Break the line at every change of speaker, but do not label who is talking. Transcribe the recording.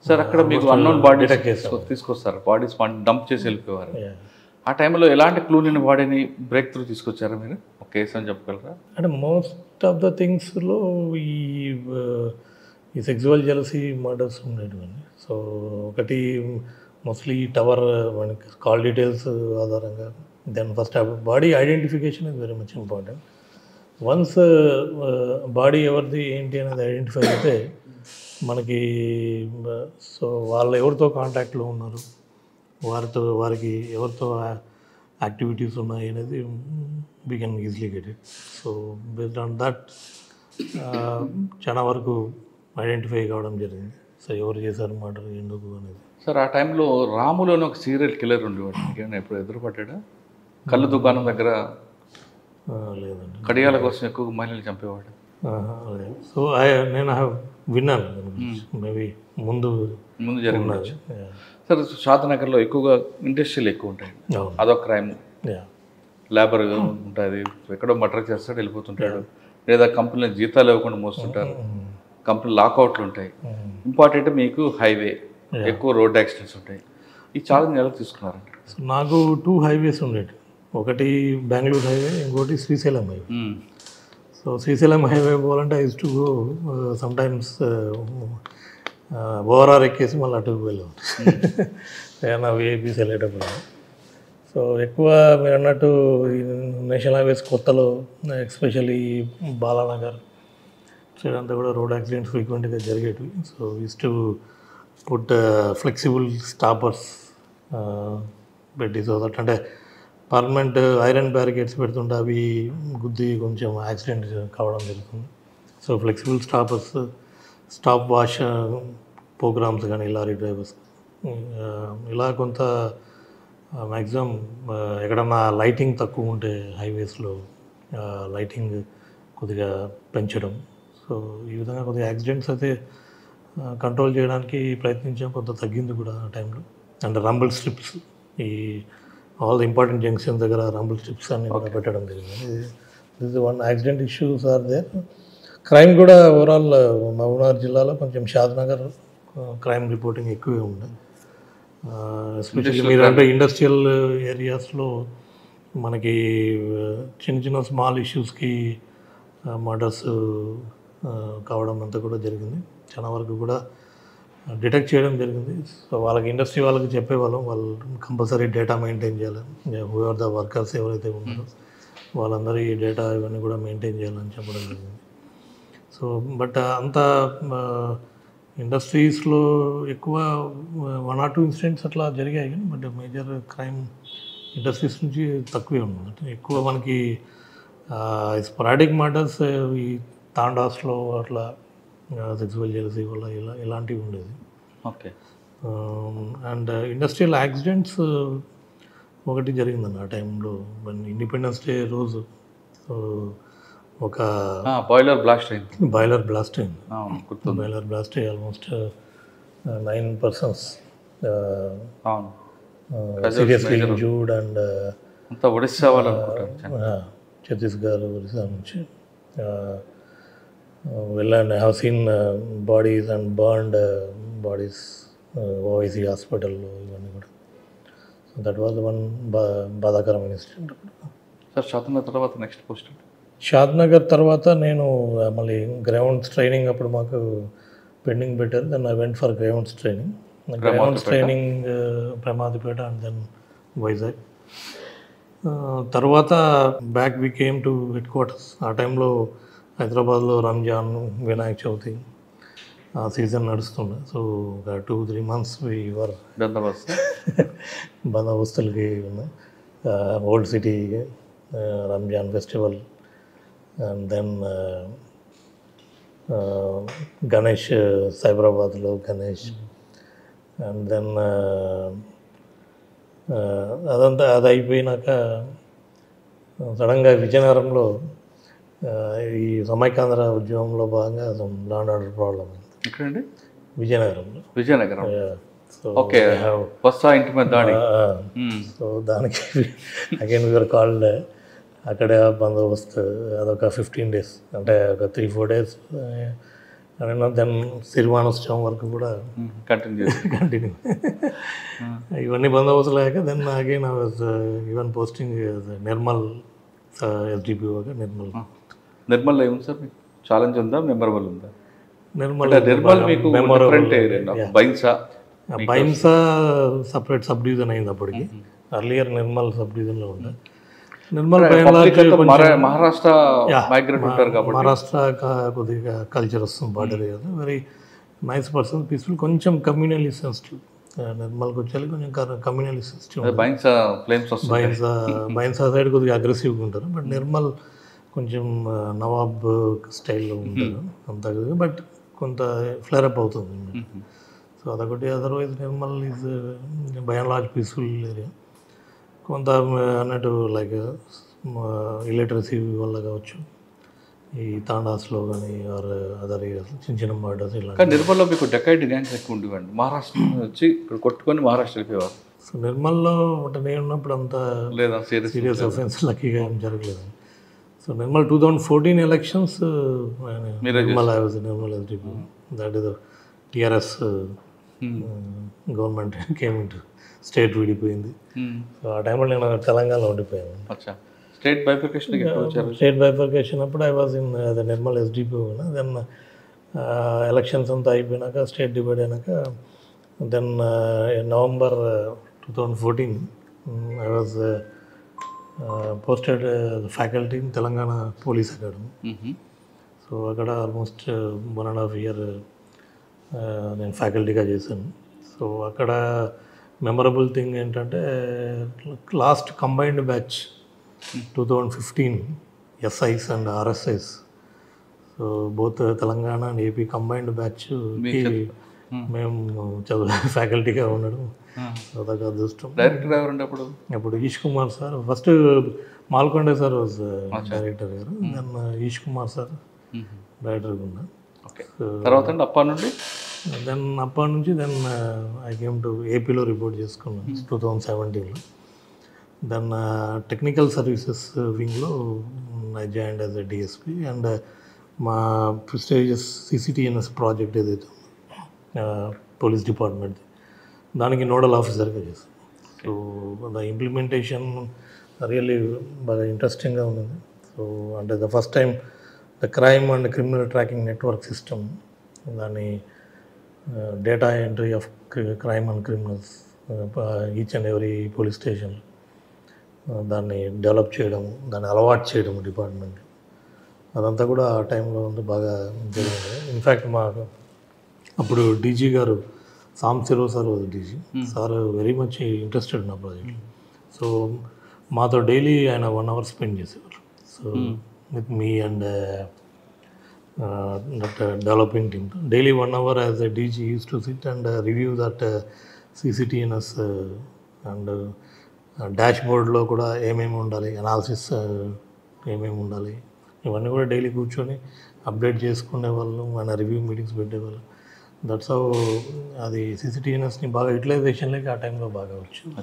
Sir అక్కడ మీకు unknown body తీసుకొస్తారు, బాడీస్ డంప్ చేసి వెళ్ళిపోయేవారు. ఆ టైంలో ఎలాంటి క్లూ లేని బాడీని బ్రేక్ త్రూ తీసుకొచ్చారా మీరు? ఒక కేసు అని చెప్పగలరా?
అంటే మోస్ట్ ఆఫ్ ద థింగ్స్లో ఈ సెక్సువల్ జెలసీ మర్డర్స్ ఉండేటివన్నీ. సో ఒకటి మోస్ట్లీ టవర్ మనకి కాల్ డీటెయిల్స్ ఆధారంగా, then first body identification is very much important. Once body ఎవరిది ఏంటి అనేది ఐడెంటిఫై అయితే మనకి సో వాళ్ళు ఎవరితో కాంటాక్ట్లో ఉన్నారు, వారికి ఎవరితో యాక్టివిటీస్ ఉన్నాయి అనేది we can easily get it. So based on that చాలా వరకు ఐడెంటిఫై కావడం జరిగింది. సో ఎవరు చేశారు మర్డర్, ఎందుకు అనేది.
సార్ ఆ టైంలో రాములోని ఒక సీరియల్ కిల్లర్ ఉండేవాడు, మీకేమైనా ఎప్పుడు ఎదురుపడ్డా? కళ్ళు దుకాణం దగ్గర
లేదండి,
కడియాల కోసం ఎక్కువ మహిళలు చంపేవాడు.
లేదు. సో నేను విన్నాను మేబీ ముందు
జరిగినది. సార్ షాద్నగర్లో ఎక్కువగా ఇండస్ట్రీలు ఎక్కువ ఉంటాయి, అదొక క్రైమ్. లేబర్ ఉంటుంది, ఎక్కడో మర్డర్ చేస్తాడు వెళ్ళిపోతుంటాడు, లేదా కంపెనీలో జీతాలు ఇవ్వకుండా మోస్తుంటారు, కంపెనీ లాకౌట్లు ఉంటాయి. ఇంపార్టెంట్ మీకు హైవే, ఎక్కువ రోడ్ యాక్సిడెంట్స్ ఉంటాయి. ఈ ఛాలెంజ్ ఎలా తీసుకున్నారండి?
సో నాకు 2 హైవేస్ ఉండేవి, ఒకటి బెంగళూరు హైవే, ఇంకోటి Srisailam highway. So Srisailam highway పోవాలంటే I use to go sometimes ఓవరార్ ఎక్కేసి మళ్ళీ అటుకు వెళ్ళాం ఏమన్నా విఐపీస్ వెళ్ళేటప్పుడు. సో ఎక్కువ మీరు అన్నట్టు నేషనల్ హైవేస్ కొత్తలో ఎస్పెషల్లీ బాలానగర్ సైడ్ అంతా కూడా రోడ్ యాక్సిడెంట్స్ ఫ్రీక్వెంట్గా జరిగేటివి. So use to put flexible stoppers పెట్టి, సో దట్ అంటే పర్మనెంట్ ఐరన్ బ్యారికేడ్స్ పెడుతుంటే అవి గుద్ది కొంచెం యాక్సిడెంట్ కావడం జరుగుతుంది. So flexible stoppers, stop wash programmes కానీ లారీ డ్రైవర్స్ ఇలా కొంత మ్యాక్సిమం ఎక్కడన్నా లైటింగ్ తక్కువ ఉంటే హైవేస్లో లైటింగ్ కొద్దిగా పెంచడం. సో ఈ విధంగా కొద్దిగా యాక్సిడెంట్స్ అయితే కంట్రోల్ చేయడానికి ప్రయత్నించాం, కొంత తగ్గింది కూడా ఆ టైంలో. అండ్ రంబుల్ స్ట్రిప్స్, ఈ ఆల్ ద ఇంపార్టెంట్ జంక్షన్ దగ్గర రంబుల్ స్ట్రిప్స్ అన్ని కూడా పెట్టడం జరిగింది. This one accident issues are there. Crime కూడా ఓవరాల్ మహబూబ్నగర్ జిల్లాలో కొంచెం షాద్నగర్ క్రైమ్ రిపోర్టింగ్ ఎక్కువే ఉంది. ఎస్పెషల్లీ మీరు అంటే ఇండస్ట్రియల్ ఏరియాస్లో మనకి చిన్న చిన్న స్మాల్ ఇష్యూస్కి మర్డర్స్ కావడం అంతా కూడా జరిగింది. చాలా వరకు కూడా డిటెక్ట్ చేయడం జరిగింది. సో వాళ్ళకి ఇండస్ట్రీ వాళ్ళకి చెప్పేవాళ్ళం, వాళ్ళు కంపల్సరీ డేటా మెయింటైన్ చేయాలి, హూఆర్ ద వర్కర్స్ ఎవరైతే ఉన్నారో వాళ్ళందరి డేటా ఇవన్నీ కూడా మెయింటైన్ చేయాలని చెప్పడం జరిగింది. సో బట్ అంత ఇండస్ట్రీస్లో ఎక్కువ 1 or 2 ఇన్సిడెంట్స్ అట్లా జరిగాయి, కానీ బట్ మేజర్ క్రైమ్ ఇండస్ట్రీస్ నుంచి తక్కువే ఉంది. అంటే ఎక్కువ మనకి స్పొరాడిక్ మర్డర్స్ ఈ తాండాస్లో అట్లా సెక్సువల్ జెలసీ వల్ల ఇలాంటివి ఉండేది.
ఓకే.
అండ్ ఇండస్ట్రియల్ యాక్సిడెంట్స్ ఒకటి జరిగిందండి ఆ టైంలో, ఇండిపెండెన్స్ డే రోజు. సో ఒక
బాయిలర్ బ్లాస్ట్ అయింది.
బాయిలర్ బ్లాస్ట్ అయ్యి almost 9 persons seriously injured. And
Odisha వాళ్ళు
ఛత్తీస్గఢ్, ఒడిస్సా నుంచి వెళ్ళండి. Have seen bodies and burned bodies OIC హాస్పిటల్లో, ఇవన్నీ కూడా. సో దట్ వాజ్ వన్ బాధాకరమైన ఇన్సిడెంట్.
సార్ షాద్నగర్ తర్వాత నెక్స్ట్ పోస్ట్?
షాద్నగర్ తర్వాత నేను మళ్ళీ గ్రౌండ్స్ ట్రైనింగ్ అప్పుడు మాకు పెండింగ్ పెట్టారు. Then I went for grounds training. Grounds training Pramadipeta and then Vizag. తర్వాత back we came to headquarters. ఆ టైంలో హైదరాబాద్లో రంజాన్, వినాయక చవితి ఆ సీజన్ నడుస్తుండే. సో ఒక 2-3 months వర్ బందోబస్తులకి ఉన్నాయి. Old city Ramzan festival, and then Ganesh, సైబరాబాద్లో గణేష్, అండ్ దెన్ అది అయిపోయినాక సడన్గా విజయనగరంలో ఈ సమైకాంధ్ర ఉద్యమంలో భాగంగా లా అండ్ ఆర్డర్ ప్రాబ్లం అయింది.
ఎక్కడండి?
విజయనగరం. సో దానికి అగైన్ వీఆర్ కాల్డ్. అక్కడ బందోబస్తు అదొక 15 days, అంటే ఒక 3-4 days అండ్ దెన్ సిరిమానోత్సవం వరకు కూడా
కంటిన్యూ
కంటిన్యూ. ఇవన్నీ బందోబస్తు లేక then again I was even posting Nirmal ఎస్డిపిఓగా
నిర్మల్లో ఏముంది సార్ మీకు ఛాలెంజ్ ఉందా, మెమరబుల్ ఉందా?
నిర్మల్
నిర్మల్ మీకు different area.
Bhainsa separate sub division అయింది అప్పటికి. అర్లియర్ నిర్మల్ సబ్ డివిజన్లో ఉండే. నిర్మల్
మహారాష్ట్ర మైగ్రేట్ ఉంటారు కాబట్టి
మహారాష్ట్ర కొద్దిగా కల్చర్ వస్తుంది బార్డర్ కదా. వెరీ నైస్ పర్సన్, పీస్ఫుల్, కొంచెం కమ్యూనలీ సెన్సిటివ్. నిర్మల్కి వచ్చేది కొంచెం కమ్యూనలీ సెన్సిటివ్. బైన్సా సైడ్ కొద్దిగా అగ్రెసివ్గా ఉంటారు, బట్ నిర్మల్ కొంచెం నవాబ్ స్టైల్లో ఉంటారు అంతా కదా, బట్ కొంత ఫ్లేరప్ అవుతుంది. సో అదొకటి. Otherwise Nirmal is by and large peaceful area. కొంత అన్నట్టు లైక్ ఇలిటరసీ వల్ల కావచ్చు, ఈ తాండాస్లో కానీ ఆర్ అదర్ ఏరియాస్ చిన్న చిన్న మర్డర్స్ ఇలా.
నిర్మల్లో మీకు డెకైడ్ గ్యాంగ్స్ ఎక్కువ ఉండేవండి. మహారాష్ట్ర వచ్చి ఇక్కడ కొట్టుకొని మహారాష్ట్ర వెళ్ళిపోయేవారు.
సో నిర్మల్లో అంటే నేను ఉన్నప్పుడు అంత
లేదా
సీరియస్ అఫెన్స్ లక్కీగా ఏం జరగలేదు. So Nirmal 2014 elections Nirmal SDP, that is TRS government came into state విడిపోయింది. సో ఆ టైంలో నేను తెలంగాణలో ఉండిపోయాను. స్టేట్ బైఫర్కేషన్ అప్పుడు I was in Nirmal SDP. Then elections అంతా అయిపోయినాక స్టేట్ డివైడ్ అయినాక then November 2014 I was posted faculty in Telangana Police Academy. So అక్కడ ఆల్మోస్ట్ 1.5 year నేను ఫ్యాకల్టీగా చేశాను. సో అక్కడ మెమరబుల్ థింగ్ ఏంటంటే last combined batch 2015 SIs and ఆర్ఎస్ఐస్. So both Telangana and AP combined బ్యాచ్కి మేము ఫ్యాకల్టీగా ఉండడం అదొక అదృష్టం.
డైరెక్టర్ ఎవరండి అప్పుడు?
అప్పుడు Eesh Kumar sir, first Malkonda sir was director గారు, దెన్ ఈష్ కుమార్ సార్ డైరెక్టర్గా ఉన్నా.
తర్వాత అప్పటి
నుంచి దెన్ ఐ కేమ్ టు ఏపీలో రిపోర్ట్ చేసుకున్నాను 2017లో. దెన్ టెక్నికల్ సర్వీసెస్ వింగ్లో I joined as a DSP. And మా ప్రెస్టీజియస్ సిసిటిఎన్ఎస్ ప్రాజెక్ట్ ఏదైతే పోలీస్ డిపార్ట్మెంట్, దానికి నోడల్ ఆఫీసర్గా చేశాను. సో ద ఇంప్లిమెంటేషన్ రియల్లీ బాగా ఇంట్రెస్టింగ్గా ఉంది. సో అంటే the first time the crime and criminal tracking network system, దాని data entry of crime and criminals each and every police station, దాన్ని డెవలప్ చేయడం, దాన్ని అలవాటు చేయడం డిపార్ట్మెంట్, అదంతా కూడా ఆ టైంలో ఉంటే బాగా జరిగింది. ఇన్ఫ్యాక్ట్ మా అప్పుడు డీజీ గారు Sambasivarao sir was DG sir, very much interested నా ప్రాజెక్ట్. సో మాతో డైలీ ఆయన 1 hour స్పెండ్ చేసేవారు. So with me and that developing team daily 1 hour as a DG use to SIT and review that CCTNS and dash బోర్డ్లో కూడా ఏమేమి ఉండాలి, analysis ఏమేమి ఉండాలి, ఇవన్నీ కూడా డైలీ కూర్చొని అప్డేట్ చేసుకునే వాళ్ళు, మన రివ్యూ మీటింగ్స్ పెట్టేవాళ్ళు. దట్స్ హౌ అది సిసిటిఎన్ఎస్ని బాగా యూటిలైజేషన్లోకి ఆ టైంలో బాగా వచ్చింది.